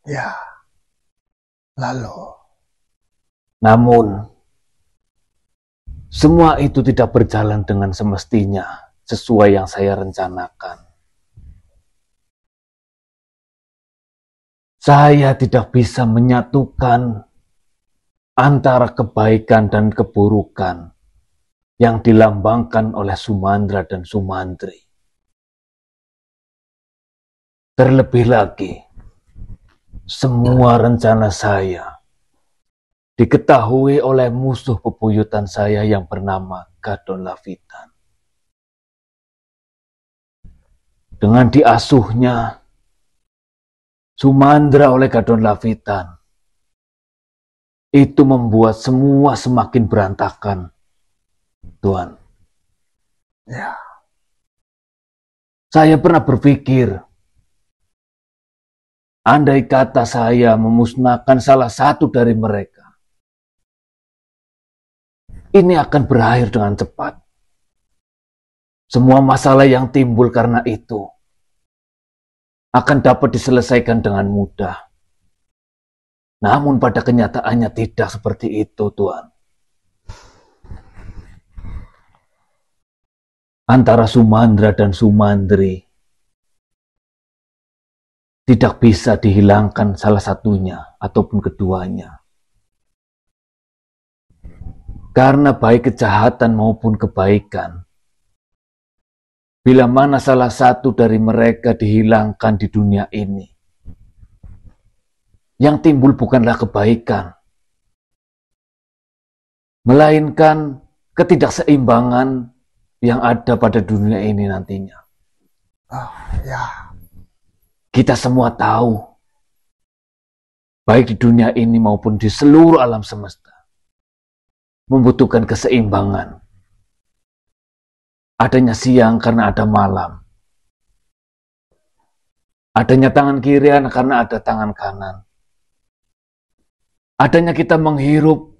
Ya, lalu. Namun, semua itu tidak berjalan dengan semestinya sesuai yang saya rencanakan. Saya tidak bisa menyatukan antara kebaikan dan keburukan yang dilambangkan oleh Sumandra dan Sumantri. Terlebih lagi, semua rencana saya diketahui oleh musuh bebuyutan saya yang bernama Gadon Lavitan. Dengan diasuhnya Sumandra oleh Gadon Lavitan, itu membuat semua semakin berantakan, Tuan. Ya. Saya pernah berpikir, andai kata saya memusnahkan salah satu dari mereka, ini akan berakhir dengan cepat. Semua masalah yang timbul karena itu akan dapat diselesaikan dengan mudah. Namun pada kenyataannya tidak seperti itu, Tuan. Antara Sumandra dan Sumantri tidak bisa dihilangkan salah satunya ataupun keduanya. Karena baik kejahatan maupun kebaikan, bila mana salah satu dari mereka dihilangkan di dunia ini, yang timbul bukanlah kebaikan, melainkan ketidakseimbangan yang ada pada dunia ini nantinya. Ya. Kita semua tahu, baik di dunia ini maupun di seluruh alam semesta, membutuhkan keseimbangan. Adanya siang karena ada malam. Adanya tangan kiri karena ada tangan kanan. Adanya kita menghirup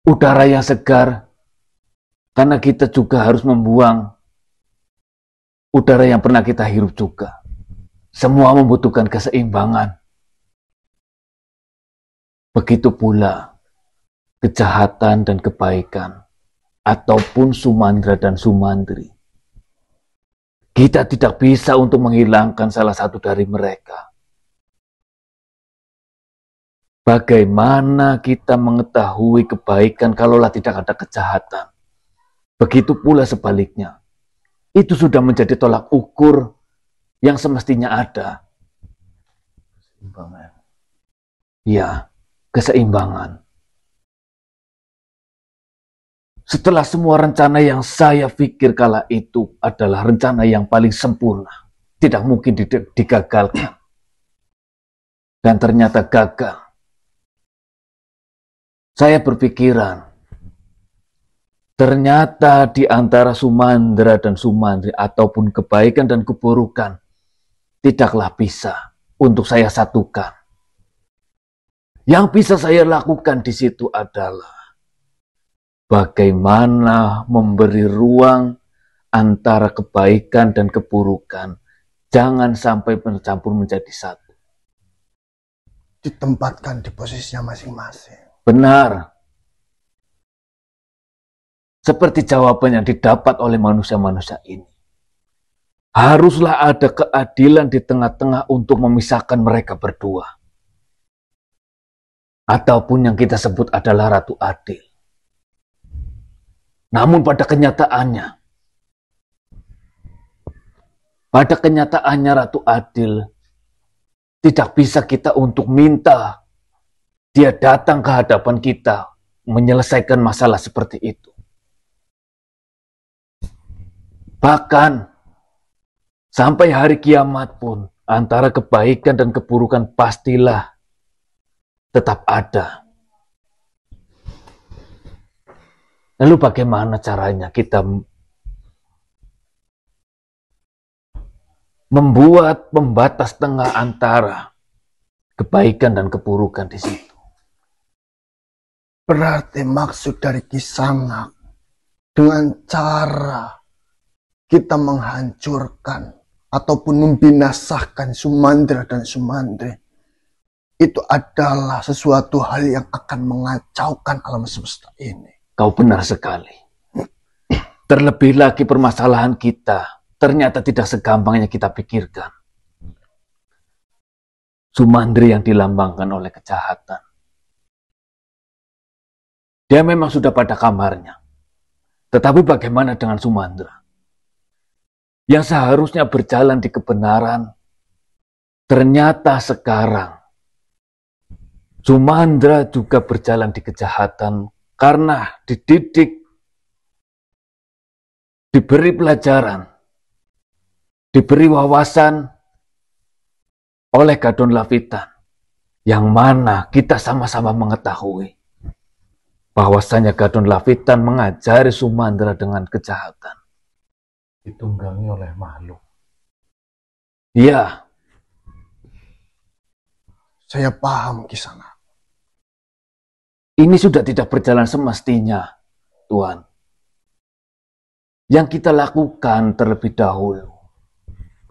udara yang segar karena kita juga harus membuang udara yang pernah kita hirup juga. Semua membutuhkan keseimbangan. Begitu pula kejahatan dan kebaikan, ataupun Sumandra dan Sumantri. Kita tidak bisa untuk menghilangkan salah satu dari mereka. Bagaimana kita mengetahui kebaikan kalaulah tidak ada kejahatan? Begitu pula sebaliknya. Itu sudah menjadi tolak ukur yang semestinya ada. Ya, keseimbangan. Setelah semua rencana yang saya pikir kala itu adalah rencana yang paling sempurna, tidak mungkin digagalkan. Dan ternyata gagal. Saya berpikiran, ternyata di antara Sumandra dan Sumantri ataupun kebaikan dan keburukan tidaklah bisa untuk saya satukan. Yang bisa saya lakukan di situ adalah bagaimana memberi ruang antara kebaikan dan keburukan. Jangan sampai bercampur menjadi satu. Ditempatkan di posisinya masing-masing. Benar. Seperti jawaban yang didapat oleh manusia-manusia ini. Haruslah ada keadilan di tengah-tengah untuk memisahkan mereka berdua. Ataupun yang kita sebut adalah Ratu Adil. Namun pada kenyataannya Ratu Adil tidak bisa kita untuk minta dia datang ke hadapan kita menyelesaikan masalah seperti itu. Bahkan sampai hari kiamat pun antara kebaikan dan keburukan pastilah tetap ada. Lalu bagaimana caranya kita membuat pembatas tengah antara kebaikan dan keburukan di situ? Berarti maksud dari Kisanak dengan cara kita menghancurkan ataupun membinasakan Sumandra dan Sumandri, itu adalah sesuatu hal yang akan mengacaukan alam semesta ini. Kau benar sekali. Terlebih lagi permasalahan kita ternyata tidak segampang yang kita pikirkan. Sumandri yang dilambangkan oleh kejahatan. Dia memang sudah pada kamarnya. Tetapi bagaimana dengan Sumandra? Yang seharusnya berjalan di kebenaran, ternyata sekarang Sumandra juga berjalan di kejahatan karena dididik, diberi pelajaran, diberi wawasan oleh Gadon Lavitan, yang mana kita sama-sama mengetahui bahwasanya Gadon Lavitan mengajari Sumandra dengan kejahatan. Ditunggangi oleh makhluk. Ya, Saya paham Kisana. ini sudah tidak berjalan semestinya, Tuan. Yang kita lakukan terlebih dahulu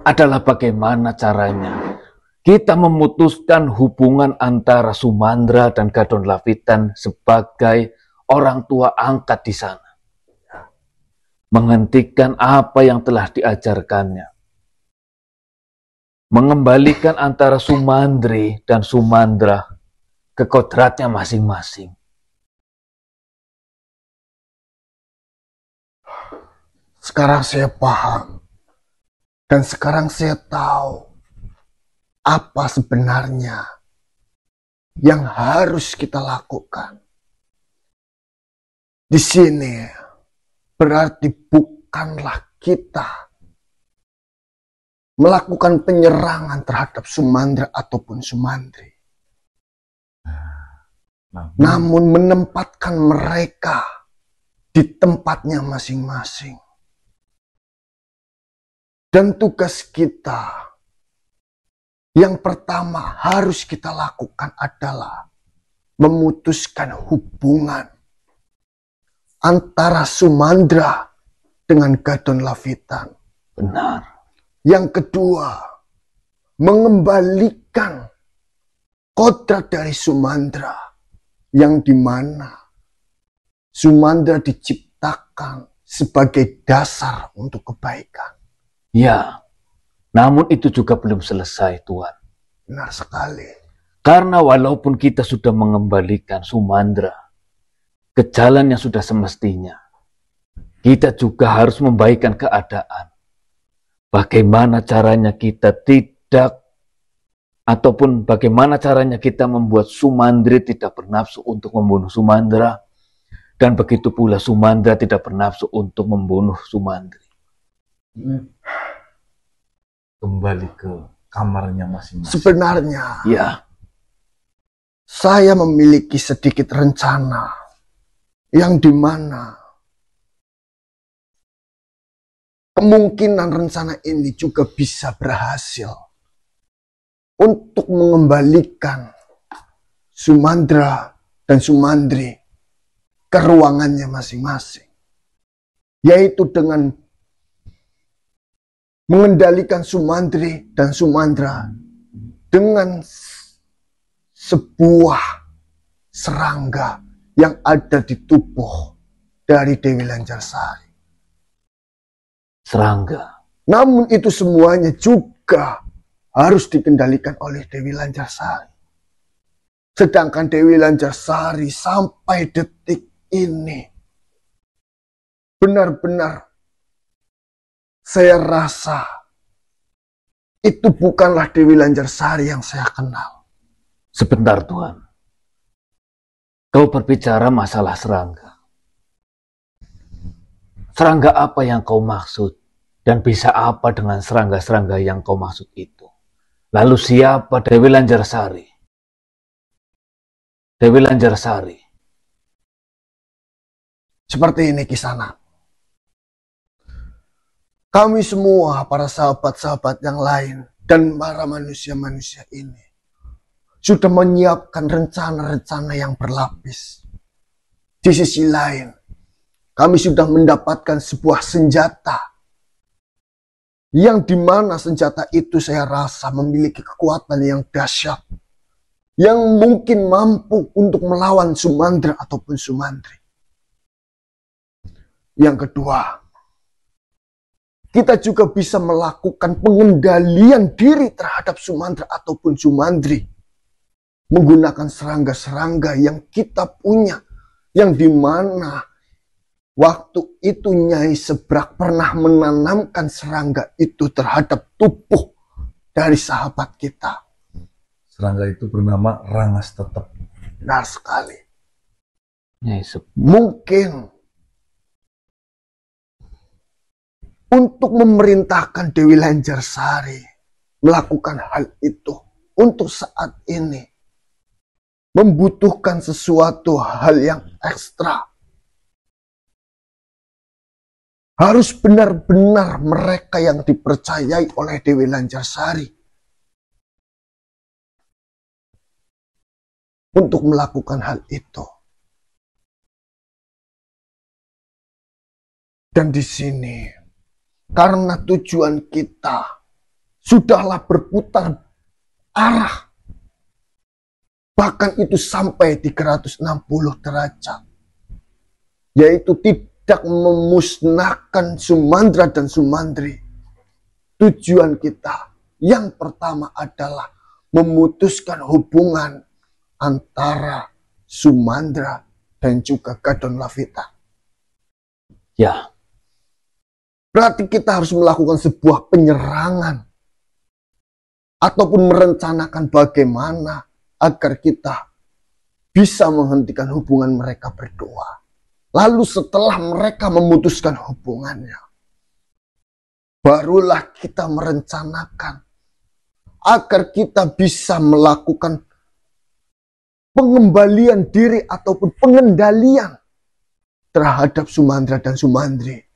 adalah bagaimana caranya kita memutuskan hubungan antara Sumandra dan Gadon Lavitan sebagai orang tua angkat di sana. Menghentikan apa yang telah diajarkannya. Mengembalikan antara Sumandri dan Sumandra ke kodratnya masing-masing. Sekarang saya paham. Dan sekarang saya tahu apa sebenarnya yang harus kita lakukan. Di sini berarti bukanlah kita melakukan penyerangan terhadap Sumandra ataupun Sumandri. Namun menempatkan mereka di tempatnya masing-masing. Dan tugas kita yang pertama harus kita lakukan adalah memutuskan hubungan antara Sumandra dengan Gadon Lavitan. Benar. Yang kedua, mengembalikan kodrat dari Sumandra, yang dimana Sumandra diciptakan sebagai dasar untuk kebaikan. Ya, namun itu juga belum selesai, Tuan. Benar sekali. Karena walaupun kita sudah mengembalikan Sumandra ke jalan yang sudah semestinya, kita juga harus membaikkan keadaan. Bagaimana caranya kita tidak, ataupun bagaimana caranya kita membuat Sumandri tidak bernafsu untuk membunuh Sumandra, dan begitu pula Sumandra tidak bernafsu untuk membunuh Sumandri. Kembali ke kamarnya masing-masing. Sebenarnya, Ya, saya memiliki sedikit rencana yang dimana kemungkinan rencana ini juga bisa berhasil untuk mengembalikan Sumandra dan Sumandri ke ruangannya masing-masing. Yaitu dengan mengendalikan Sumandri dan Sumandra dengan sebuah serangga yang ada di tubuh dari Dewi Lancarsari. serangga. Namun itu semuanya juga harus dikendalikan oleh Dewi Lancarsari. Sedangkan Dewi Lancarsari sampai detik ini benar-benar saya rasa itu bukanlah Dewi Lancarsari yang saya kenal. Sebentar, Tuan. Kau berbicara masalah serangga. Serangga apa yang kau maksud? Dan bisa apa dengan serangga-serangga yang kau maksud itu? Lalu siapa Dewi Lancarsari? Dewi Lancarsari. Seperti ini Kisana. Kami semua para sahabat-sahabat yang lain dan para manusia-manusia ini sudah menyiapkan rencana-rencana yang berlapis. Di sisi lain, kami sudah mendapatkan sebuah senjata yang dimana senjata itu saya rasa memiliki kekuatan yang dahsyat, yang mungkin mampu untuk melawan Sumantri ataupun Sumantri. Yang kedua, kita juga bisa melakukan pengendalian diri terhadap Sumantri ataupun Sumantri menggunakan serangga-serangga yang kita punya, yang dimana waktu itu Nyai Sebrak pernah menanamkan serangga itu terhadap tubuh dari sahabat kita. Serangga itu bernama Rangas Tetep. Benar sekali. Nyai Sebrak. Mungkin untuk memerintahkan Dewi Lanjarsari melakukan hal itu untuk saat ini membutuhkan sesuatu hal yang ekstra. Harus benar-benar mereka yang dipercayai oleh Dewi Lanjarsari untuk melakukan hal itu. Dan di sini, karena tujuan kita sudahlah berputar arah, bahkan itu sampai 360 derajat, yaitu tidak memusnahkan Sumandra dan Sumantri. Tujuan kita yang pertama adalah memutuskan hubungan antara Sumandra dan juga Gadon Lavita. Ya. Berarti kita harus melakukan sebuah penyerangan ataupun merencanakan bagaimana agar kita bisa menghentikan hubungan mereka berdua. Lalu setelah mereka memutuskan hubungannya, barulah kita merencanakan agar kita bisa melakukan pengembalian diri ataupun pengendalian terhadap Sumandra dan Sumantri.